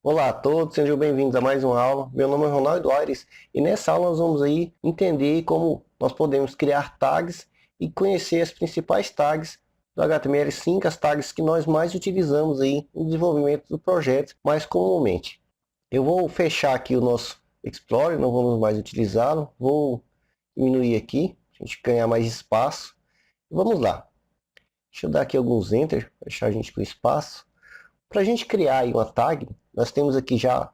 Olá a todos, sejam bem-vindos a mais uma aula. Meu nome é Ronaldo Aires e nessa aula nós vamos aí entender como nós podemos criar tags e conhecer as principais tags do HTML5, as tags que nós mais utilizamos aí no desenvolvimento do projeto mais comumente. Eu vou fechar aqui o nosso Explorer, não vamos mais utilizá-lo. Vou diminuir aqui, a gente ganhar mais espaço. Vamos lá. Deixa eu dar aqui alguns Enter, para deixar a gente com espaço. Para a gente criar aí uma tag, nós temos aqui já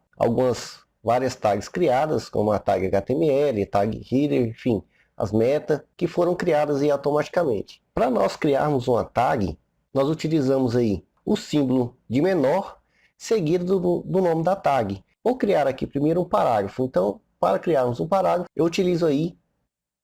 várias tags criadas, como a tag HTML, tag header, enfim, as metas que foram criadas aí automaticamente. Para nós criarmos uma tag, nós utilizamos aí o símbolo de menor seguido do nome da tag. Vou criar aqui primeiro um parágrafo. Então, para criarmos um parágrafo, eu utilizo aí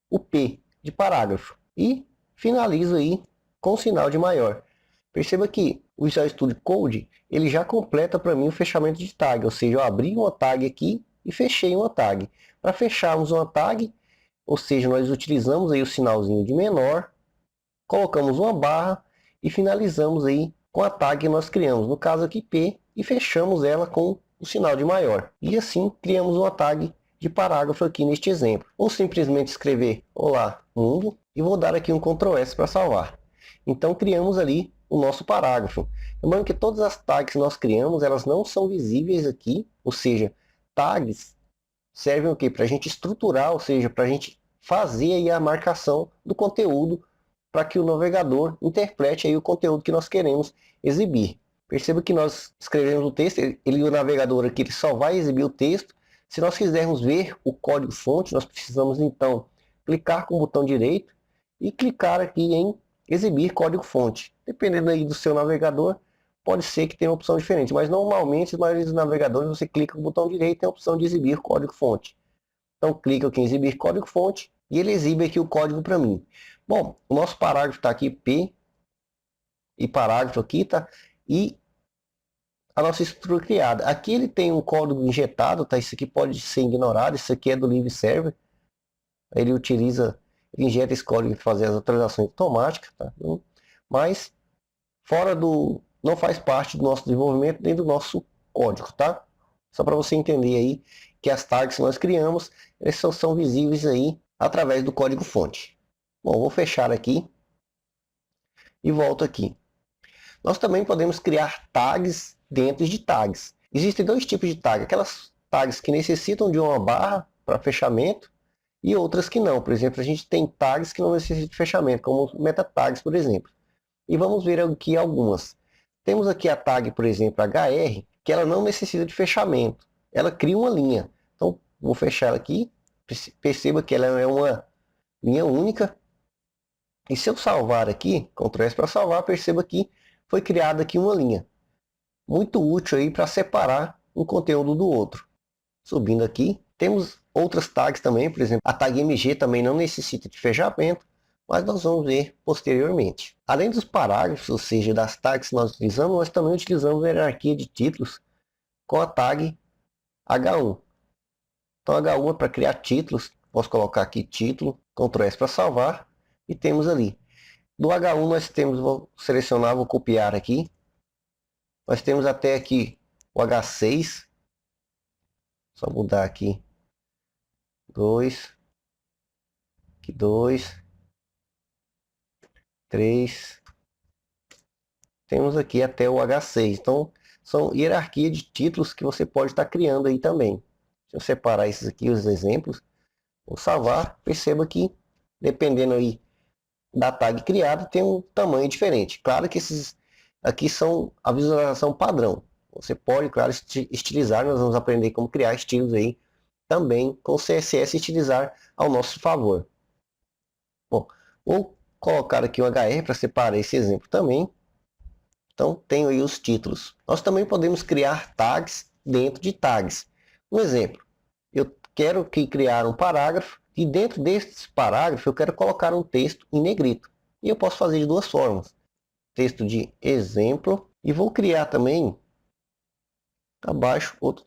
o P de parágrafo e finalizo aí com o sinal de maior. Perceba que o Visual Studio Code ele já completa para mim o fechamento de tag, ou seja, eu abri uma tag aqui e fechei uma tag. Para fecharmos uma tag, ou seja, nós utilizamos aí o sinalzinho de menor, colocamos uma barra e finalizamos aí com a tag que nós criamos, no caso aqui P, e fechamos ela com o sinal de maior. E assim criamos uma tag de parágrafo aqui neste exemplo. Ou simplesmente escrever Olá Mundo e vou dar aqui um Ctrl S para salvar. Então criamos ali o nosso parágrafo. Lembrando que todas as tags que nós criamos, elas não são visíveis aqui, ou seja, tags servem o quê? Para a gente estruturar, ou seja, para a gente fazer aí a marcação do conteúdo para que o navegador interprete aí o conteúdo que nós queremos exibir. Perceba que nós escrevemos o texto, o navegador aqui ele só vai exibir o texto. Se nós quisermos ver o código-fonte, nós precisamos então clicar com o botão direito e clicar aqui em exibir código-fonte. Dependendo aí do seu navegador, pode ser que tenha uma opção diferente, mas normalmente, a maioria dos navegadores, você clica com o botão direito e tem a opção de exibir código-fonte. Então, clica aqui em exibir código-fonte e ele exibe aqui o código para mim. Bom, o nosso parágrafo está aqui, P, e parágrafo aqui, tá? E a nossa estrutura criada. Aqui ele tem um código injetado, tá? Isso aqui pode ser ignorado, isso aqui é do Live Server. Ele injeta esse código para fazer as atualizações automáticas, tá? Mas não faz parte do nosso desenvolvimento nem do nosso código, tá? Só para você entender aí que as tags que nós criamos, eles são visíveis aí através do código fonte. Bom, vou fechar aqui e volto aqui. Nós também podemos criar tags dentro de tags. Existem dois tipos de tag, aquelas tags que necessitam de uma barra para fechamento e outras que não. Por exemplo, a gente tem tags que não necessitam de fechamento, como meta tags, por exemplo. E vamos ver aqui algumas. Temos aqui a tag, por exemplo, HR, que ela não necessita de fechamento. Ela cria uma linha. Então, vou fechar ela aqui. Perceba que ela é uma linha única. E se eu salvar aqui, Ctrl S para salvar, perceba que foi criada aqui uma linha. Muito útil aí para separar um conteúdo do outro. Subindo aqui, temos outras tags também, por exemplo, a tag MG também não necessita de fechamento, mas nós vamos ver posteriormente. Além dos parágrafos, ou seja, das tags que nós utilizamos, nós também utilizamos a hierarquia de títulos com a tag H1. Então H1 é para criar títulos, posso colocar aqui título, Ctrl S para salvar, e temos ali. Do H1 nós temos, vou selecionar, vou copiar aqui, nós temos até aqui o H6, só mudar aqui, 2, aqui 2, 3, temos aqui até o H6. Então, são hierarquia de títulos que você pode estar criando aí também. Se eu separar esses aqui, os exemplos, vou salvar, perceba que, dependendo aí da tag criada, tem um tamanho diferente. Claro que esses aqui são a visualização padrão. Você pode, claro, estilizar, nós vamos aprender como criar estilos aí, também com CSS estilizar ao nosso favor. Bom, vou colocar aqui o HR para separar esse exemplo também. Então, tenho aí os títulos. Nós também podemos criar tags dentro de tags. Um exemplo, eu quero criar um parágrafo e dentro desse parágrafo eu quero colocar um texto em negrito. E eu posso fazer de duas formas. Texto de exemplo e vou criar também abaixo outro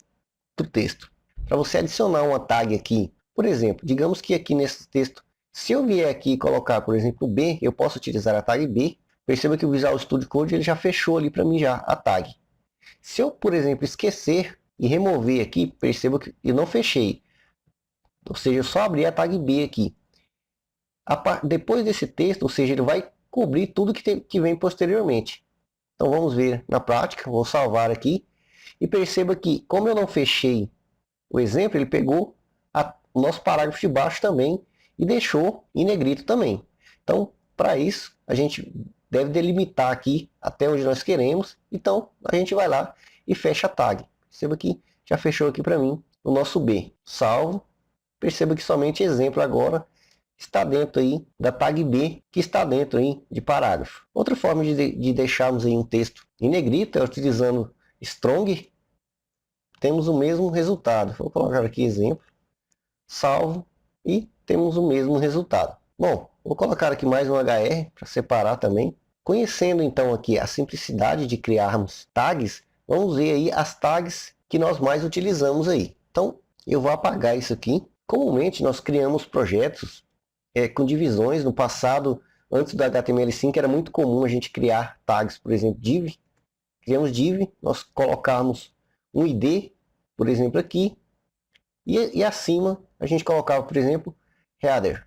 texto. Para você adicionar uma tag aqui, por exemplo, digamos que aqui nesse texto, se eu vier aqui e colocar, por exemplo, B, eu posso utilizar a tag B. Perceba que o Visual Studio Code ele já fechou ali para mim já a tag. Se eu, por exemplo, esquecer e remover aqui, perceba que eu não fechei. Ou seja, eu só abri a tag B aqui. Depois desse texto, ou seja, ele vai cobrir tudo que vem posteriormente. Então vamos ver na prática, vou salvar aqui. E perceba que, como eu não fechei o exemplo, ele pegou o nosso parágrafo de baixo também e deixou em negrito também. Então, para isso, a gente deve delimitar aqui até onde nós queremos. Então, a gente vai lá e fecha a tag. Perceba que já fechou aqui para mim o nosso B. Salvo. Perceba que somente exemplo agora está dentro aí da tag B, que está dentro aí de parágrafo. Outra forma de deixarmos aí um texto em negrito é utilizando strong. Temos o mesmo resultado. Vou colocar aqui exemplo. Salvo e temos o mesmo resultado. Bom, vou colocar aqui mais um HR para separar também. Conhecendo então aqui a simplicidade de criarmos tags, vamos ver aí as tags que nós mais utilizamos aí. Então, eu vou apagar isso aqui. Comumente nós criamos projetos com divisões. No passado, antes do HTML5, era muito comum a gente criar tags, por exemplo, div. Criamos div, nós colocamos um ID, por exemplo, aqui, e acima a gente colocava, por exemplo, header,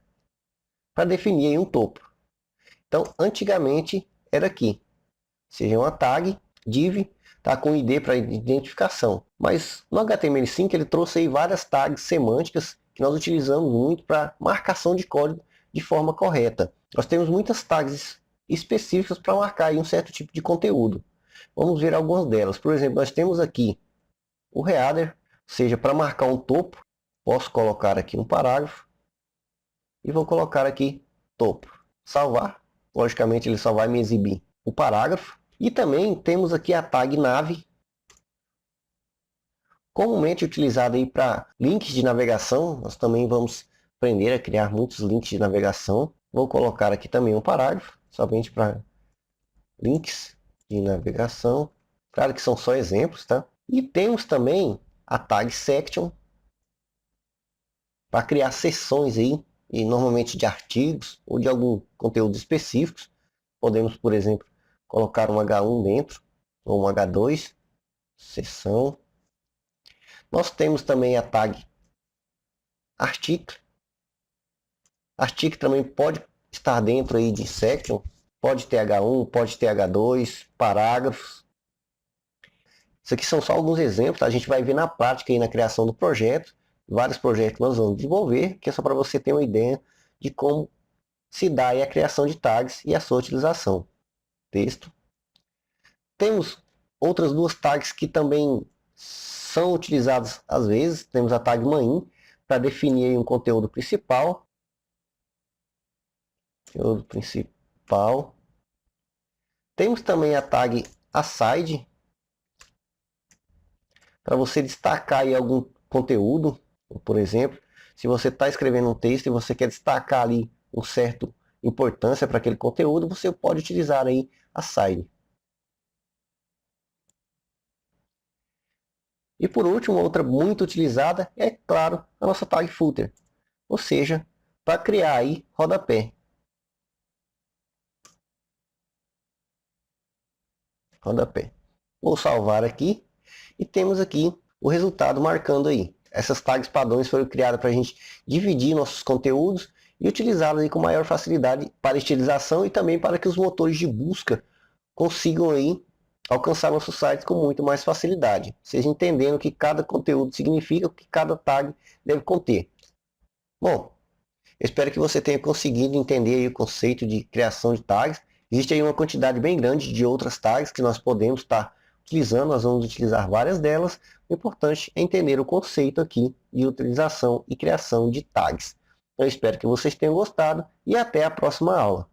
para definir aí um topo. Então, antigamente era aqui, seja uma tag, div, tá com ID para identificação. Mas no HTML5 ele trouxe aí várias tags semânticas que nós utilizamos muito para marcação de código de forma correta. Nós temos muitas tags específicas para marcar aí um certo tipo de conteúdo. Vamos ver algumas delas. Por exemplo, nós temos aqui o header, ou seja, para marcar um topo, posso colocar aqui um parágrafo e vou colocar aqui topo. Salvar. Logicamente ele só vai me exibir o parágrafo. E também temos aqui a tag nav, comumente utilizada aí para links de navegação. Nós também vamos aprender a criar muitos links de navegação. Vou colocar aqui também um parágrafo, somente para links de navegação. Claro que são só exemplos, tá? E temos também a tag section, para criar seções aí, e normalmente de artigos ou de algum conteúdo específico. Podemos, por exemplo, colocar um H1 dentro, ou um H2, seção. Nós temos também a tag article. Article também pode estar dentro aí de section, pode ter H1, pode ter H2, parágrafos. Isso aqui são só alguns exemplos, tá? A gente vai ver na prática aí na criação do projeto, vários projetos que nós vamos desenvolver, que é só para você ter uma ideia de como se dá aí a criação de tags e a sua utilização. Texto. Temos outras duas tags que também são utilizadas às vezes. Temos a tag main para definir aí um conteúdo principal. Conteúdo principal. Temos também a tag aside para você destacar aí algum conteúdo. Por exemplo, se você está escrevendo um texto e você quer destacar ali um certo importância para aquele conteúdo, você pode utilizar aí a aside. E por último, outra muito utilizada é, claro, a nossa tag footer, ou seja, para criar aí rodapé. Rodapé. Vou salvar aqui e temos aqui o resultado marcando aí. Essas tags padrões foram criadas para a gente dividir nossos conteúdos e utilizá-los aí com maior facilidade para estilização e também para que os motores de busca consigam aí alcançar nossos sites com muito mais facilidade, seja entendendo o que cada conteúdo significa, o que cada tag deve conter. Bom, eu espero que você tenha conseguido entender aí o conceito de criação de tags. Existe aí uma quantidade bem grande de outras tags que nós podemos estar utilizando, nós vamos utilizar várias delas. O importante é entender o conceito aqui de utilização e criação de tags. Eu espero que vocês tenham gostado e até a próxima aula.